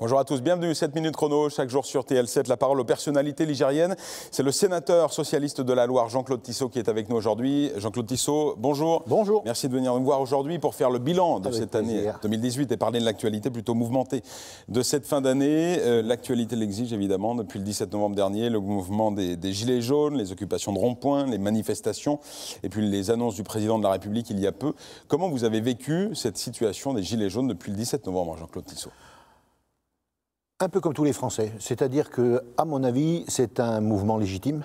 Bonjour à tous, bienvenue 7 minutes chrono, chaque jour sur TL7, la parole aux personnalités ligériennes. C'est le sénateur socialiste de la Loire, Jean-Claude Tissot, qui est avec nous aujourd'hui. Jean-Claude Tissot, bonjour. Bonjour. Merci de venir nous voir aujourd'hui pour faire le bilan de cette année 2018 et parler de l'actualité plutôt mouvementée de cette fin d'année. L'actualité l'exige évidemment, depuis le 17 novembre dernier, le mouvement des Gilets jaunes, les occupations de ronds-points, les manifestations et puis les annonces du président de la République il y a peu. Comment vous avez vécu cette situation des Gilets jaunes depuis le 17 novembre, Jean-Claude Tissot ? Un peu comme tous les Français, c'est-à-dire que, à mon avis, c'est un mouvement légitime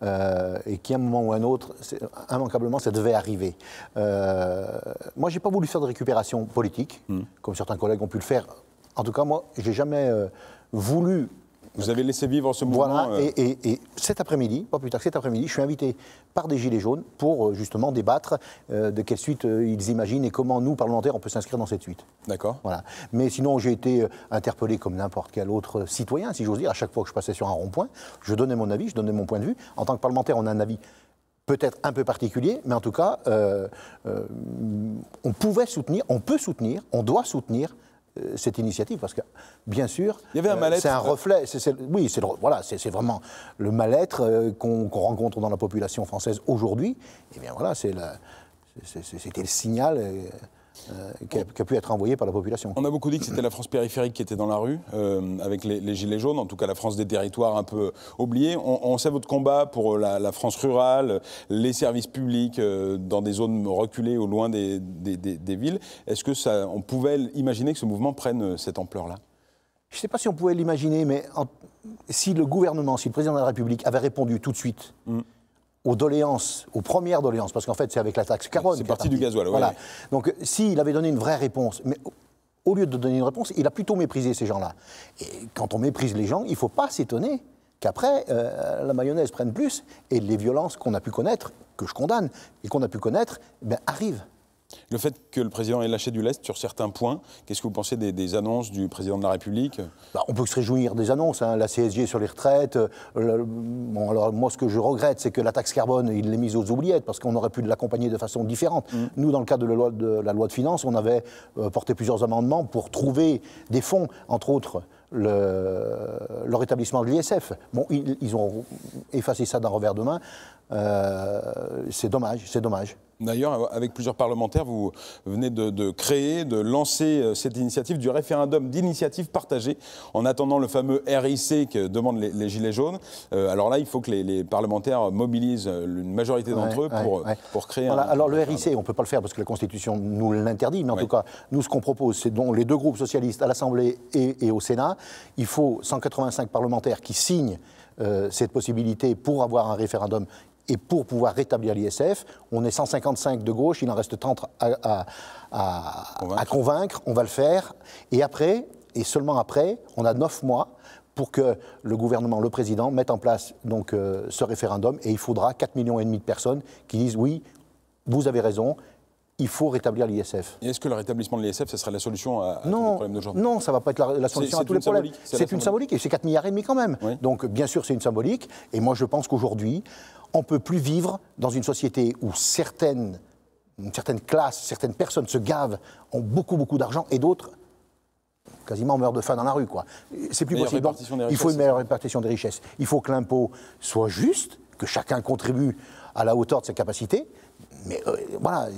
et qu'à un moment ou un autre, immanquablement, ça devait arriver. Moi, j'ai pas voulu faire de récupération politique, comme certains collègues ont pu le faire. En tout cas, moi, j'ai jamais voulu. Vous avez laissé vivre ce mouvement. Voilà, et cet après-midi, pas plus tard que cet après-midi, je suis invité par des Gilets jaunes pour justement débattre de quelle suite ils imaginent et comment nous, parlementaires, on peut s'inscrire dans cette suite. D'accord. Voilà. Mais sinon, j'ai été interpellé comme n'importe quel autre citoyen, si j'ose dire. À chaque fois que je passais sur un rond-point, je donnais mon avis, je donnais mon point de vue. En tant que parlementaire, on a un avis peut-être un peu particulier, mais en tout cas, on pouvait soutenir, on peut soutenir, on doit soutenir cette initiative, parce que, bien sûr, il y avait un mal-être. C'est un reflet, oui, c'est vraiment le mal-être qu'on rencontre dans la population française aujourd'hui. Et bien voilà, c'était le signal qui a pu être envoyé par la population. On a beaucoup dit que c'était la France périphérique qui était dans la rue, avec les Gilets jaunes, en tout cas la France des territoires un peu oubliés. On sait votre combat pour la France rurale, les services publics dans des zones reculées au loin des villes. Est-ce que on pouvait imaginer que ce mouvement prenne cette ampleur-là ? Je ne sais pas si on pouvait l'imaginer, mais si le gouvernement, si le président de la République avait répondu tout de suite aux doléances, aux premières doléances, parce qu'en fait c'est avec la taxe carbone. C'est parti du gasoil, voilà. Ouais. Donc s'il avait donné une vraie réponse, mais au lieu de donner une réponse, il a plutôt méprisé ces gens-là. Et quand on méprise les gens, il ne faut pas s'étonner qu'après la mayonnaise prenne plus et les violences qu'on a pu connaître, que je condamne, et qu'on a pu connaître, arrivent. Le fait que le président ait lâché du lest sur certains points, qu'est-ce que vous pensez des annonces du président de la République ? On peut se réjouir des annonces, hein, la CSG sur les retraites. Bon, alors moi, ce que je regrette, c'est que la taxe carbone, il l'ait mise aux oubliettes, parce qu'on aurait pu l'accompagner de façon différente. Nous, dans le cadre de la loi de finances, on avait porté plusieurs amendements pour trouver des fonds, entre autres le rétablissement de l'ISF. Bon, ils ont effacé ça d'un revers de main. C'est dommage, c'est dommage. D'ailleurs, avec plusieurs parlementaires, vous venez de lancer cette initiative du référendum d'initiative partagée en attendant le fameux RIC que demandent les Gilets jaunes. Alors là, il faut que les parlementaires mobilisent une majorité d'entre eux pour créer voilà. Alors le RIC, on ne peut pas le faire parce que la Constitution nous l'interdit, mais en tout cas, nous, ce qu'on propose, c'est donc les deux groupes socialistes à l'Assemblée et au Sénat. Il faut 185 parlementaires qui signent cette possibilité pour avoir un référendum et pour pouvoir rétablir l'ISF. On est 155 de gauche, il en reste 30 à convaincre, on va le faire. Et après, et seulement après, on a 9 mois pour que le gouvernement, le président, mette en place donc, ce référendum. Et il faudra 4,5 millions de personnes qui disent « oui, vous avez raison ». Il faut rétablir l'ISF. Et est-ce que le rétablissement de l'ISF, ce serait la solution à tous les problèmes d'aujourd'hui ? Non, ça ne va pas être la solution à tous les problèmes. C'est une symbolique, et c'est 4,5 milliards quand même. Oui. Donc, bien sûr, c'est une symbolique. Et moi, je pense qu'aujourd'hui, on ne peut plus vivre dans une société où certaines classes, certaines personnes se gavent, ont beaucoup d'argent, et d'autres, quasiment meurent de faim dans la rue, quoi. C'est plus possible. Donc, il faut une meilleure répartition des richesses. Il faut que l'impôt soit juste, que chacun contribue à la hauteur de ses capacités. Mais voilà,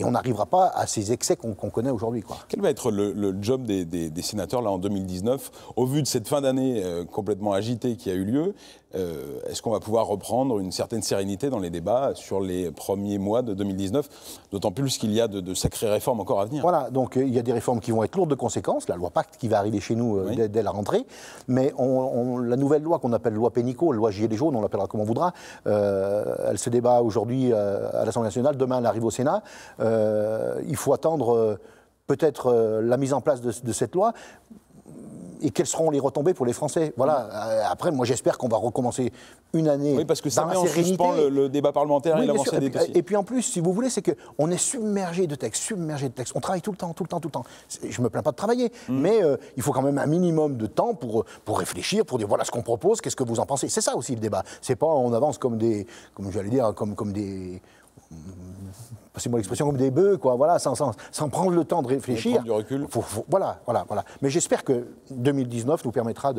on n'arrivera pas à ces excès qu'on connaît aujourd'hui, quoi. Quel va être le job des sénateurs là en 2019 au vu de cette fin d'année complètement agitée qui a eu lieu? Est-ce qu'on va pouvoir reprendre une certaine sérénité dans les débats sur les premiers mois de 2019, d'autant plus qu'il y a de sacrées réformes encore à venir? Voilà, donc il y a des réformes qui vont être lourdes de conséquences, la loi Pacte qui va arriver chez nous dès la rentrée, mais la nouvelle loi qu'on appelle loi Pénicaud, loi Gilets jaunes, on l'appellera comme on voudra, elle se débat aujourd'hui à l'Assemblée nationale, demain elle arrive au Sénat. Il faut attendre peut-être la mise en place de cette loi. Et quelles seront les retombées pour les Français? Voilà. Après, moi, j'espère qu'on va recommencer une année. Oui, parce que ça dans met la en sérénité. suspend le débat parlementaire et l'avancée des dossiers. Et puis en plus, si vous voulez, c'est qu'on est submergé de textes, On travaille tout le temps. Je me plains pas de travailler, mais il faut quand même un minimum de temps pour réfléchir, pour dire voilà ce qu'on propose, qu'est-ce que vous en pensez. C'est ça aussi le débat. C'est pas on avance comme des passez-moi l'expression, comme des bœufs, quoi, voilà, sans prendre le temps de réfléchir. Prendre du recul. Voilà. Mais j'espère que 2019 nous permettra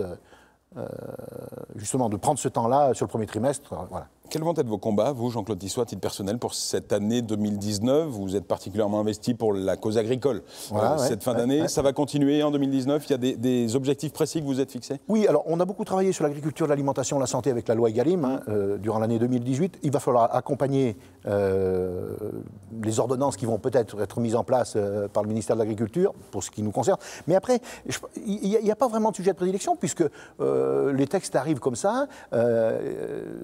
justement de prendre ce temps-là sur le premier trimestre. Voilà. Quels vont être vos combats, vous, Jean-Claude Tissot, à titre personnel, pour cette année 2019 ? Vous êtes particulièrement investi pour la cause agricole cette fin d'année. Ça va continuer en 2019 ? Il y a des objectifs précis que vous êtes fixés ? Oui, alors on a beaucoup travaillé sur l'agriculture, l'alimentation, la santé avec la loi Egalim durant l'année 2018. Il va falloir accompagner les ordonnances qui vont peut-être être mises en place par le ministère de l'Agriculture, pour ce qui nous concerne. Mais après, il n'y a pas vraiment de sujet de prédilection, puisque les textes arrivent comme ça.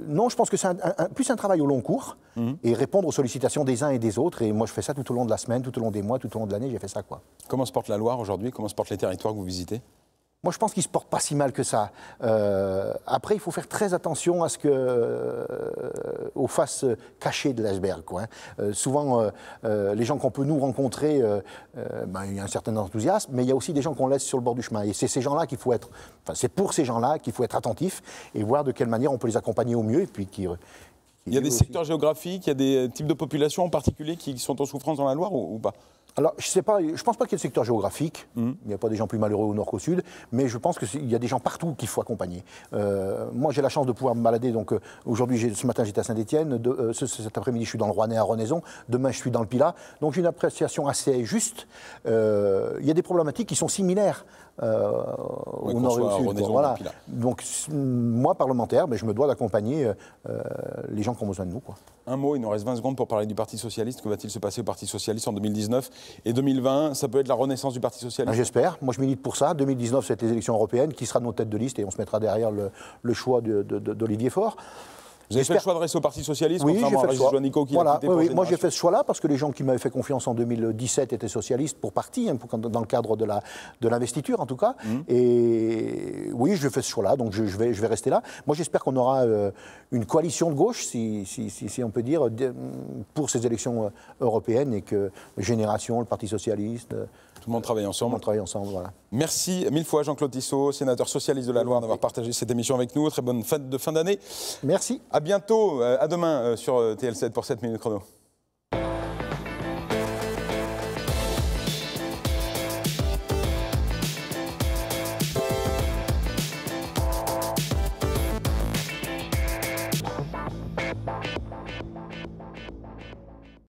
Non, je pense que c'est plus un travail au long cours et répondre aux sollicitations des uns et des autres. Et moi, je fais ça tout au long de la semaine, tout au long des mois, tout au long de l'année, j'ai fait ça, quoi. Comment se porte la Loire aujourd'hui ? Comment se portent les territoires que vous visitez ? Moi, je pense qu'ils ne se portent pas si mal que ça. Après, il faut faire très attention aux faces cachées de l'iceberg, quoi. Souvent, les gens qu'on peut nous rencontrer, il y a un certain enthousiasme, mais il y a aussi des gens qu'on laisse sur le bord du chemin. Et c'est ces gens-là qu'il faut être, c'est pour ces gens-là qu'il faut être attentif et voir de quelle manière on peut les accompagner au mieux. Et puis il y a des secteurs géographiques, il y a des types de populations en particulier qui sont en souffrance dans la Loire ou pas ? Alors, je sais pas, je pense pas qu'il y ait de secteur géographique. Il n'y a pas des gens plus malheureux au nord qu'au sud, mais je pense qu'il y a des gens partout qu'il faut accompagner. Moi, j'ai la chance de pouvoir me balader. Donc, aujourd'hui, ce matin, j'étais à Saint-Étienne. Cet après-midi, je suis dans le Rouennais à Renaison. Demain, je suis dans le Pilat. Donc, j'ai une appréciation assez juste. Il y a des problématiques qui sont similaires au nord et au sud. Voilà. Donc, moi, parlementaire, je me dois d'accompagner les gens qui ont besoin de nous, quoi. Un mot, il nous reste 20 secondes pour parler du Parti Socialiste. Que va-t-il se passer au Parti Socialiste en 2019 et 2020 ? Ça peut être la renaissance du Parti Socialiste ? J'espère. Moi, je milite pour ça. 2019, c'est les élections européennes. Qui sera nos têtes de liste ? Et on se mettra derrière le choix d'Olivier Faure. Vous avez fait le choix de rester au Parti Socialiste, oui, contrairement à Régis Juanico qui l'a quitté pour moi j'ai fait ce choix-là parce que les gens qui m'avaient fait confiance en 2017 étaient socialistes pour partie, dans le cadre de l'investiture en tout cas. Et oui, je fais ce choix-là, donc je vais rester là. Moi j'espère qu'on aura une coalition de gauche, si on peut dire, pour ces élections européennes et que Génération, le Parti Socialiste... Tout le monde travaille ensemble. Tout le monde travaille ensemble, voilà. Merci 1000 fois Jean-Claude Tissot, sénateur socialiste de la Loire, d'avoir partagé cette émission avec nous. Très bonne fête de fin d'année. Merci. À bientôt, à demain sur TL7 pour 7 minutes chrono.